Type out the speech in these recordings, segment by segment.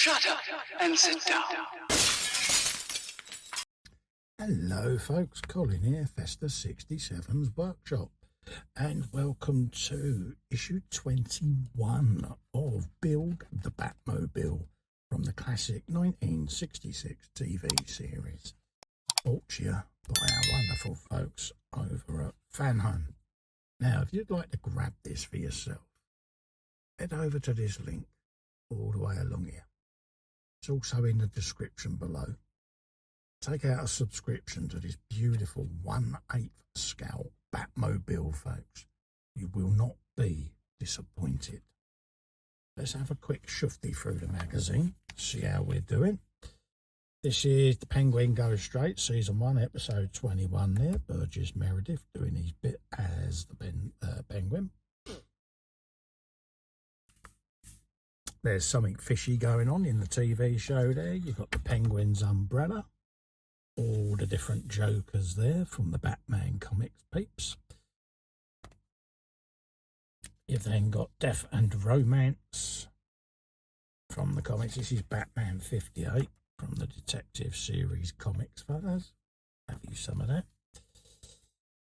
Shut up and sit down. Hello folks, Colin here, Festa 67's Workshop, and welcome to issue 21 of Build the Batmobile from the classic 1966 TV series, brought to you by our wonderful folks over at Fanhome. Now, if you'd like to grab this for yourself, head over to this link all the way along here. It's also in the description below. Take out a subscription to this beautiful 1/8 scale Batmobile, folks. You will not be disappointed. Let's have a quick shufty through the magazine, see how we're doing. This is The Penguin Goes Straight, Season 1, Episode 21 there. Burgess Meredith doing his bit as the Penguin. There's something fishy going on in the TV show there. You've got the Penguin's umbrella. All the different Jokers there from the Batman comics peeps. You've then got Death and Romance from the comics. This is Batman 58 from the Detective Series comics, fellas. Have you some of that?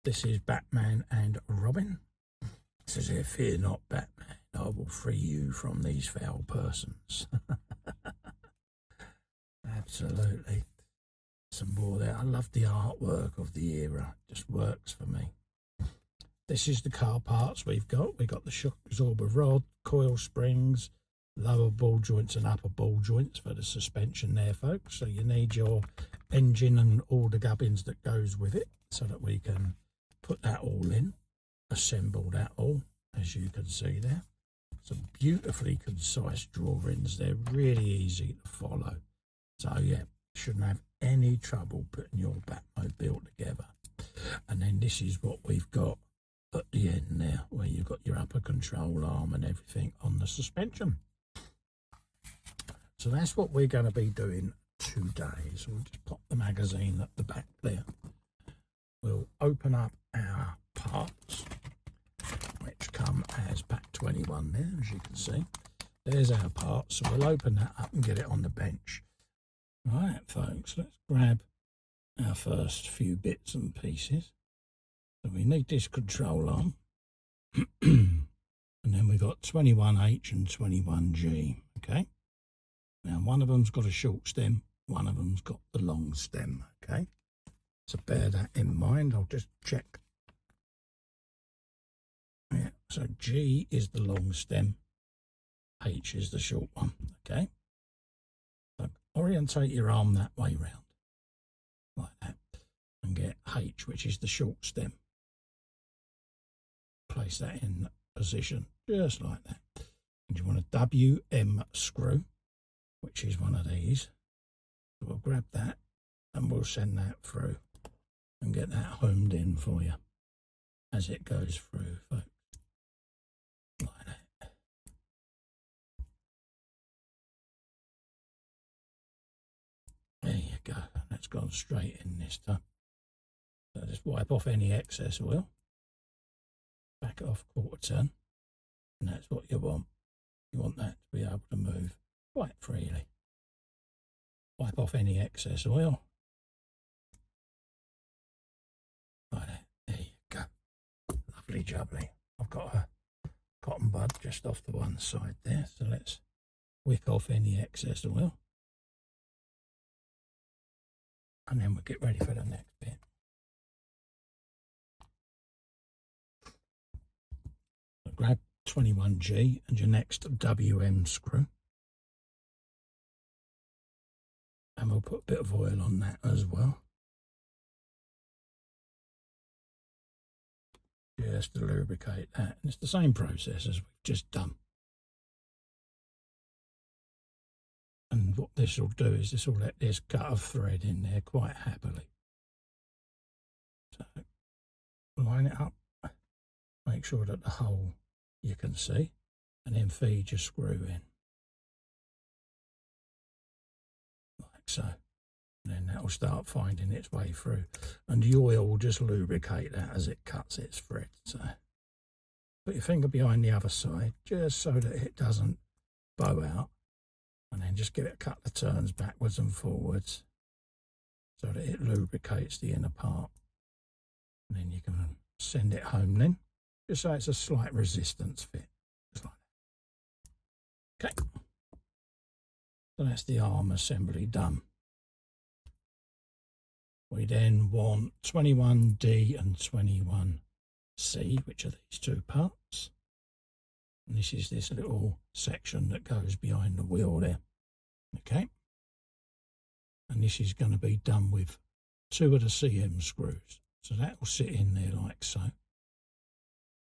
This is Batman and Robin. It says here, "Fear not, Batman. I will free you from these foul persons." Absolutely. Some more there. I love the artwork of the era. It just works for me. This is the car parts we've got. We've got the shock absorber rod, coil springs, lower ball joints and upper ball joints for the suspension there, folks. So you need your engine and all the gubbins that goes with it so that we can put that all in, assemble that all, as you can see there. Some beautifully concise drawings. They're really easy to follow. So yeah, shouldn't have any trouble putting your Batmobile together. And then this is what we've got at the end there, where you've got your upper control arm and everything on the suspension. So that's what we're going to be doing today. So we'll just pop the magazine at the back there. We'll open up our parts, which come as pack 21 there, as you can see. There's our parts, so we'll open that up and get it on the bench. Right, folks, let's grab our first few bits and pieces. So we need this control arm, and then we've got 21H and 21G, okay? Now, one of them's got a short stem, one of them's got the long stem, okay? So bear that in mind. I'll just check. Yeah, so G is the long stem, H is the short one, okay? So orientate your arm that way round, like that, and get H, which is the short stem. Place that in position, just like that. And you want a WM screw, which is one of these. So we'll grab that and we'll send that through and get that homed in for you as it goes through, folks. Like that. There you go. That's gone straight in this time. So just wipe off any excess oil. Back it off quarter turn. And that's what you want. You want that to be able to move quite freely. Wipe off any excess oil. Like that. There you go. Lovely jubbly. I've got a cotton bud just off the one side there, so let's wick off any excess oil. And then we'll get ready for the next bit. So grab 21G and your next WM screw. And we'll put a bit of oil on that as well. Just to lubricate that. And it's the same process as we've just done. And what this will do is this will let this cut of thread in there quite happily. So line it up, make sure that the hole you can see, and then feed your screw in. Like so. And then that will start finding its way through. And the oil will just lubricate that as it cuts its thread. So put your finger behind the other side just so that it doesn't bow out. And then just give it a couple of turns backwards and forwards so that it lubricates the inner part. And then you can send it home then, just so it's a slight resistance fit, just like that. Okay, so that's the arm assembly done. We then want 21D and 21C, which are these two parts. And this is this little section that goes behind the wheel there. Okay. And this is going to be done with 2 of the CM screws. So that will sit in there like so.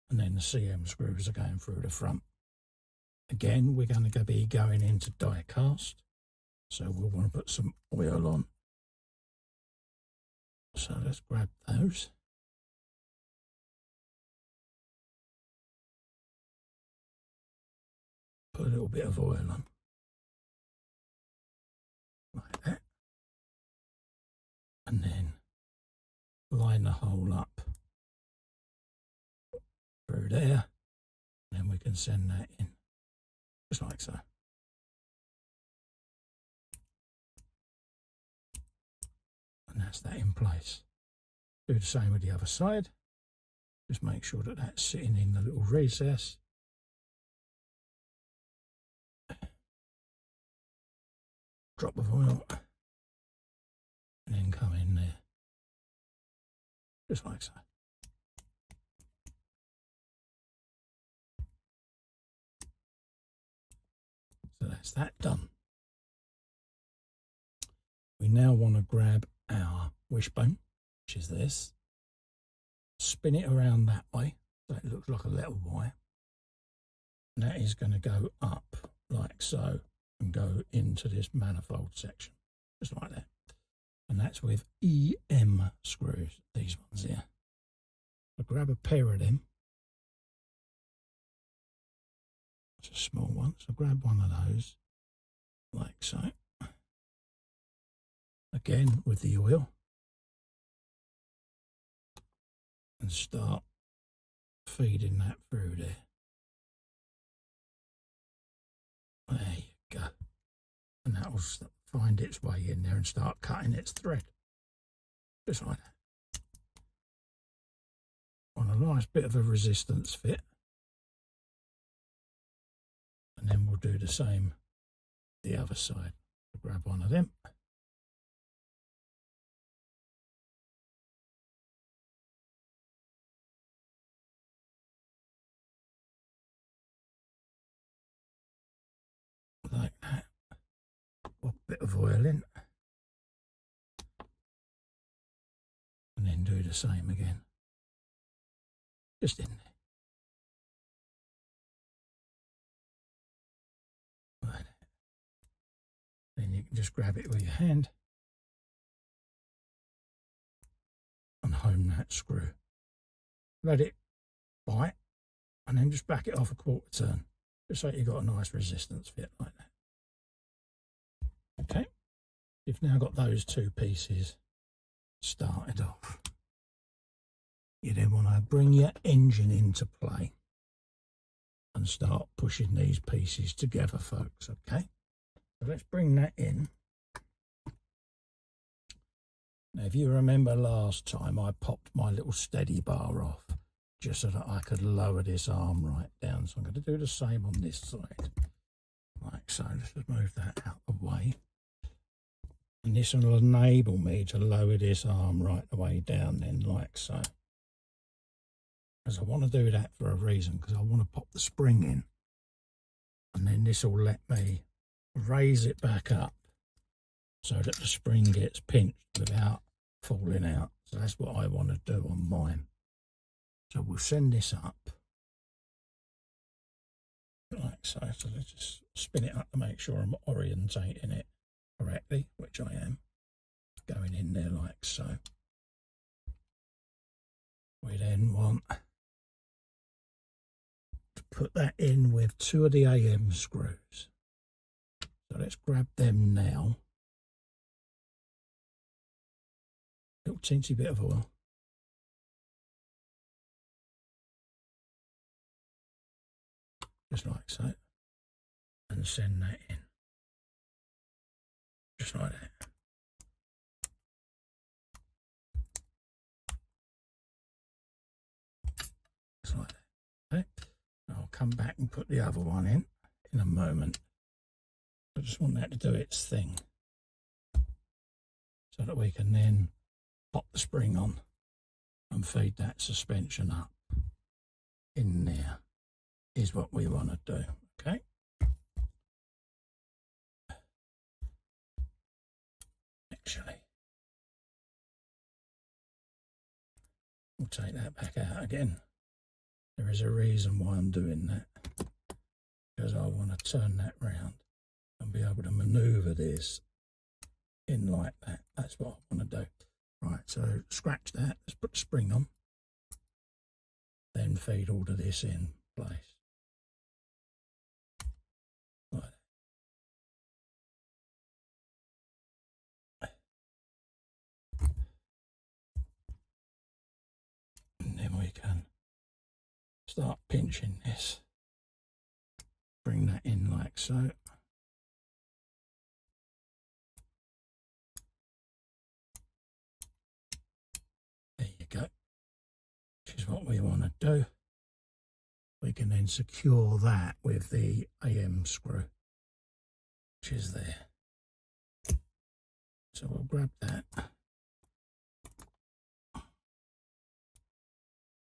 And then the CM screws are going through the front. Again, we're going to be going into die cast. So we'll want to put some oil on. So let's grab those. Put a little bit of oil on. Like that. And then line the hole up through there. And then we can send that in. Just like so. And that's that in place. Do the same with the other side. Just make sure that that's sitting in the little recess. Drop of oil. And then come in there. Just like so. So that's that done. We now want to grab our wishbone, which is this. Spin it around that way, so it looks like a little Y. And that is going to go up like so and go into this manifold section, just like that. And that's with EM screws, these ones here. I'll grab a pair of them. It's a small one, so grab one of those, like so. Again with the oil. And start feeding that through there. There you go. And that will find its way in there and start cutting its thread. Just like that. On a nice bit of a resistance fit. And then we'll do the same the other side. I'll grab one of them. Like that. Put a bit of oil in. And then do the same again. Just in there. Like that. Then you can just grab it with your hand and home that screw. Let it bite and then just back it off a quarter turn. Just so you've got a nice resistance fit like that. Okay, you've now got those two pieces started off. You then want to bring your engine into play and start pushing these pieces together, folks, okay? So let's bring that in. Now, if you remember last time, I popped my little steady bar off just so that I could lower this arm right down. So I'm going to do the same on this side. Like so, let's just move that out of the way. And this will enable me to lower this arm right the way down then, like so. Because I want to do that for a reason, because I want to pop the spring in. And then this will let me raise it back up so that the spring gets pinched without falling out. So that's what I want to do on mine. So we'll send this up like so. So let's just spin it up to make sure I'm orientating it correctly, which I am. Going in there like so. We then want to put that in with 2 of the AM screws. So let's grab them now. Little teensy bit of oil. Just like so. And send that in. just like that. Just like that. Okay. I'll come back and put the other one in a moment. I just want that to do its thing so that we can then pop the spring on and feed that suspension up in there is what we want to do. Okay. Actually, we'll take that back out again. There is a reason why I'm doing that, because I want to turn that round and be able to maneuver this in like that. That's what I want to do. Right, so scratch that. Let's put the spring on. Then feed all of this in place. Like that. And then we can start pinching this. Bring that in like so. There you go. Which is what we want to do. We can then secure that with the AM screw, which is there. So we'll grab that,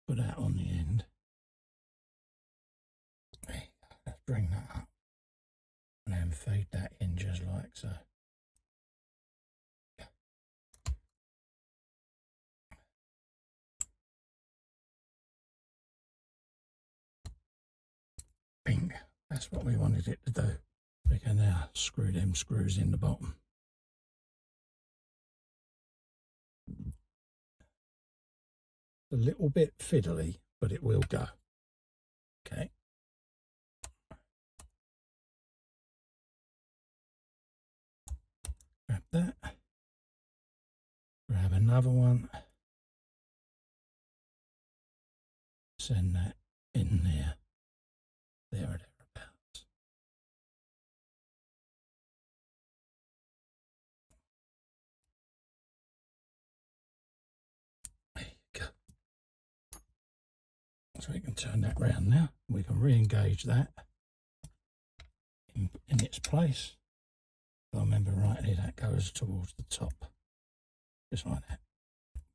put that on the end. There you go. Let's bring that up and then feed that in just like so. Bing. That's what we wanted it to do. We can now screw them screws in the bottom. A little bit fiddly, but it will go. Okay. Grab that. Grab another one. Send that in there. There or thereabouts. There you go. So we can turn that round now. We can re-engage that in its place. If I remember rightly, that goes towards the top. Just like that.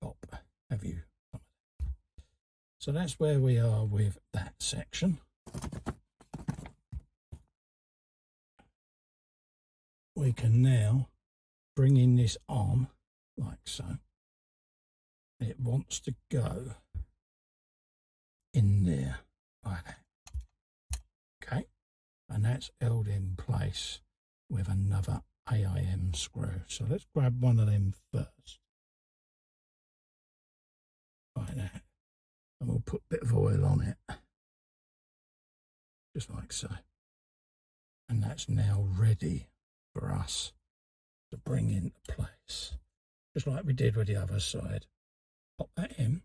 Pop. Have you? So that's where we are with that section. We can now bring in this arm like so. It wants to go in there like that. Okay, and that's held in place with another AIM screw. So let's grab one of them first, like that, and we'll put a bit of oil on it, just like so. And that's now ready for us to bring into place, just like we did with the other side. Pop that in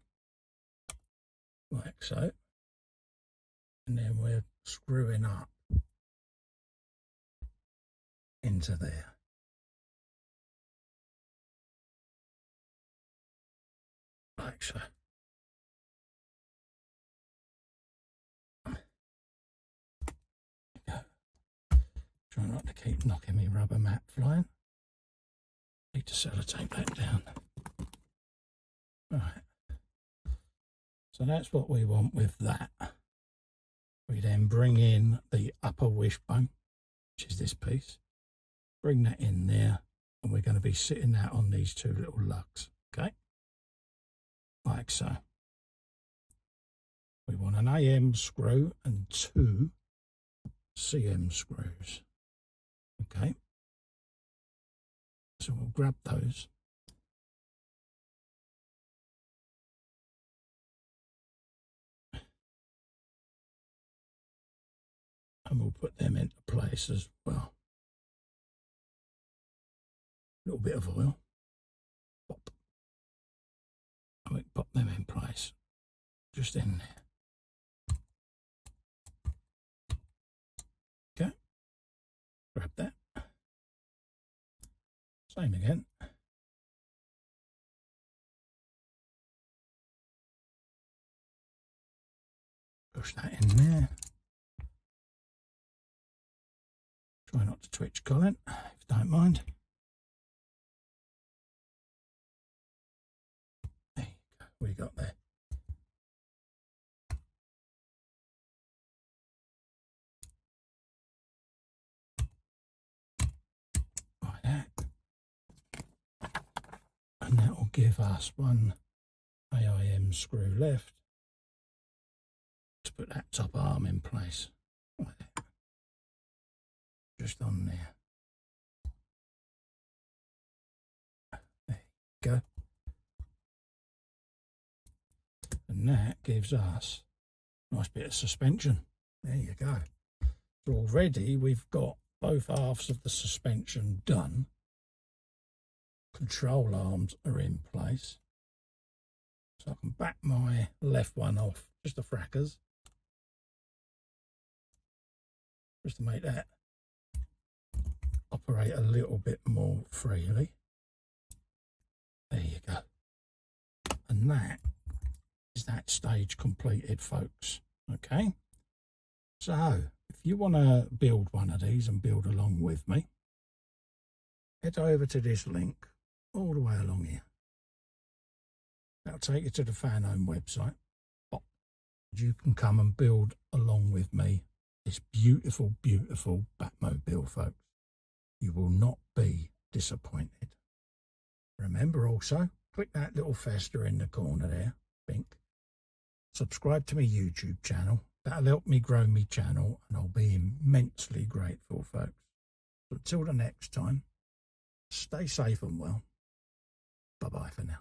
like so, and then we're screwing up into there like so. Try not to keep knocking me rubber mat flying. Need to sellotape that down. Right. So that's what we want with that. We then bring in the upper wishbone, which is this piece. Bring that in there, and we're going to be sitting that on these two little lugs. Okay? Like so. We want an AM screw and two CM screws. Okay, so we'll grab those. And we'll put them into place as well. A little bit of oil. Pop. And we pop them in place. Just in there. Okay. Grab that. Same again. Push that in there. Try not to twitch, Colin, if you don't mind. There you go. What you got there? Like that. And that will give us one AIM screw left to put that top arm in place. Like that. Just on there. There you go. And that gives us a nice bit of suspension. There you go. So already we've got both halves of the suspension done. Control arms are in place. So I can back my left one off just a frackers. Just to make that operate a little bit more freely. There you go. And that is that stage completed, folks. Okay. So if you want to build one of these and build along with me, head over to this link all the way along here. That'll take you to the Fanhome website. You can come and build along with me this beautiful, beautiful Batmobile, folks. You will not be disappointed. Remember also, click that little fester in the corner there, pink. Subscribe to my YouTube channel. That'll help me grow my channel, and I'll be immensely grateful, folks. So until the next time, stay safe and well. Bye-bye for now.